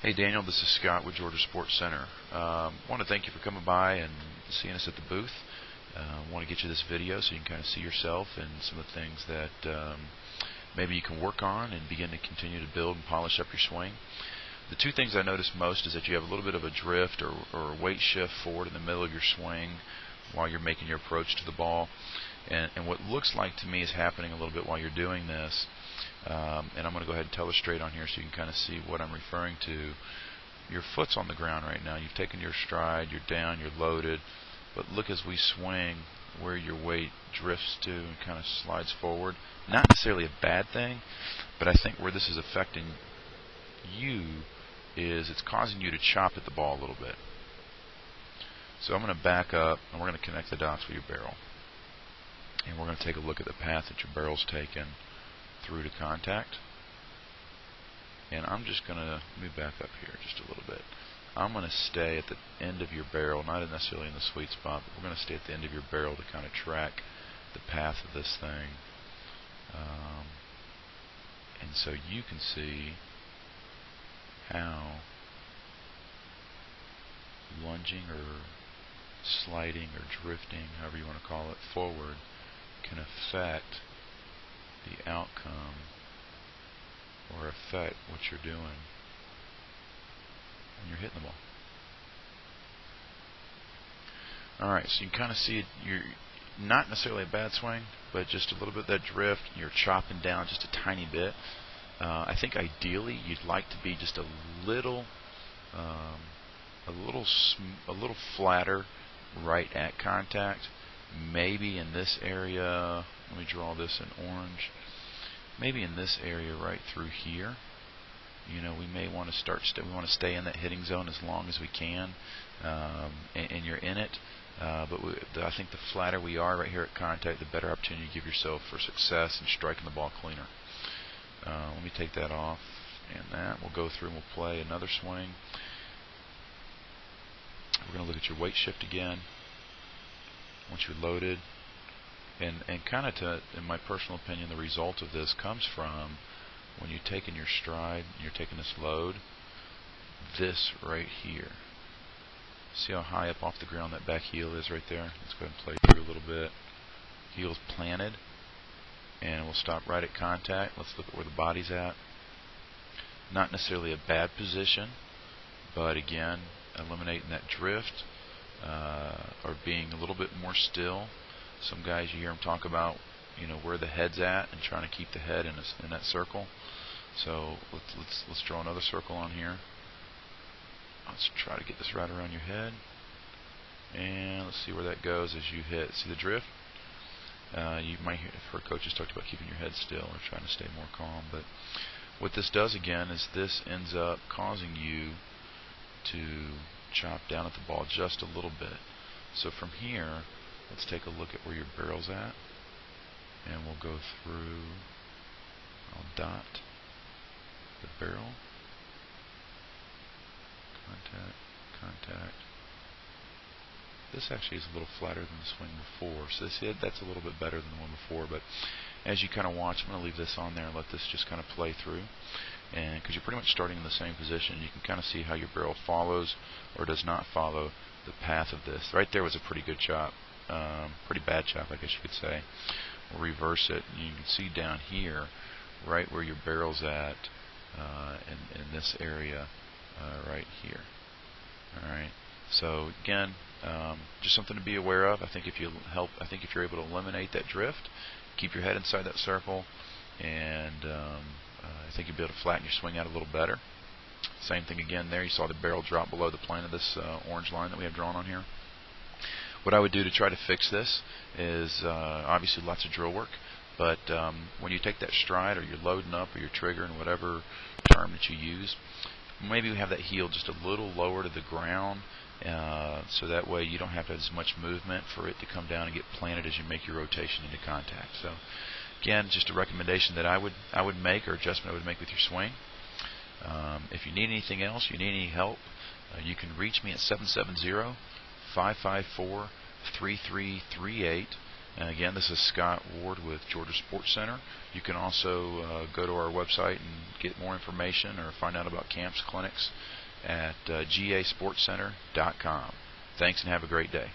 Hey Daniel, this is Scott with Georgia Sports Center. I want to thank you for coming by and seeing us at the booth. I want to get you this video so you can kind of see yourself and some of the things that maybe you can work on and begin to continue to build and polish up your swing. The two things I notice most is that you have a little bit of a drift or a weight shift forward in the middle of your swing while you're making your approach to the ball. And what looks like to me is happening a little bit while you're doing this. And I'm going to go ahead and illustrate on here so you can kind of see what I'm referring to. Your foot's on the ground right now. You've taken your stride, you're down, you're loaded. But look as we swing where your weight drifts to and kind of slides forward. Not necessarily a bad thing, but I think where this is affecting you is it's causing you to chop at the ball a little bit. So I'm going to back up and we're going to connect the dots with your barrel. And we're going to take a look at the path that your barrel's taken through to contact. And I'm just going to move back up here just a little bit. I'm going to stay at the end of your barrel, not necessarily in the sweet spot, but we're going to stay at the end of your barrel to kind of track the path of this thing. And so you can see how lunging or sliding or drifting, however you want to call it, forward can affect the outcome or affect what you're doing when you're hitting the ball. Alright, so you can kind of see it. You're not necessarily a bad swing, but just a little bit of that drift. You're chopping down just a tiny bit. I think ideally you'd like to be just a little flatter right at contact. Maybe in this area, let me draw this in orange. Maybe in this area right through here. You know, we may want to we want to stay in that hitting zone as long as we can, and you're in it. But I think the flatter we are right here at contact, the better opportunity you give yourself for success in striking the ball cleaner. Let me take that off, and that we'll go through and we'll play another swing. We're going to look at your weight shift again. Once you're loaded, and kind of in my personal opinion, the result of this comes from when you're taking your stride, and you're taking this load, this right here. See how high up off the ground that back heel is right there? Let's go ahead and play through a little bit. Heel's planted, and we'll stop right at contact. Let's look at where the body's at. Not necessarily a bad position, but again, eliminating that drift, or being a little bit more still. Some guys, you hear them talk about, you know, where the head's at and trying to keep the head in that circle. So let's draw another circle on here. Let's try to get this right around your head, and let's see where that goes as you hit. See the drift? You might have heard coaches talk about keeping your head still or trying to stay more calm. But what this does again is this ends up causing you to chop down at the ball just a little bit. So from here, let's take a look at where your barrel's at, and we'll go through. I'll dot the barrel, contact. This actually is a little flatter than the swing before, so that's a little bit better than the one before. But as you kind of watch, I'm going to leave this on there and let this just kind of play through. And because you're pretty much starting in the same position, you can kind of see how your barrel follows or does not follow the path of this. Right there was a pretty good chop, pretty bad chop, I guess you could say. We'll reverse it, and you can see down here, right where your barrel's at, in this area, right here. All right. So again, just something to be aware of. I think if you're able to eliminate that drift, keep your head inside that circle, and I think you'll be able to flatten your swing out a little better. Same thing again there. You saw the barrel drop below the plane of this orange line that we have drawn on here. What I would do to try to fix this is obviously lots of drill work, but when you take that stride or you're loading up or you're triggering, whatever term that you use, maybe we have that heel just a little lower to the ground, so that way you don't have to have as much movement for it to come down and get planted as you make your rotation into contact. So again, just a recommendation that I would make, or adjustment I would make with your swing. If you need anything else, you need any help, you can reach me at 770-554-3338. And again, this is Scott Ward with Georgia Sports Center. You can also go to our website and get more information or find out about camps, clinics at gasportscenter.com. Thanks and have a great day.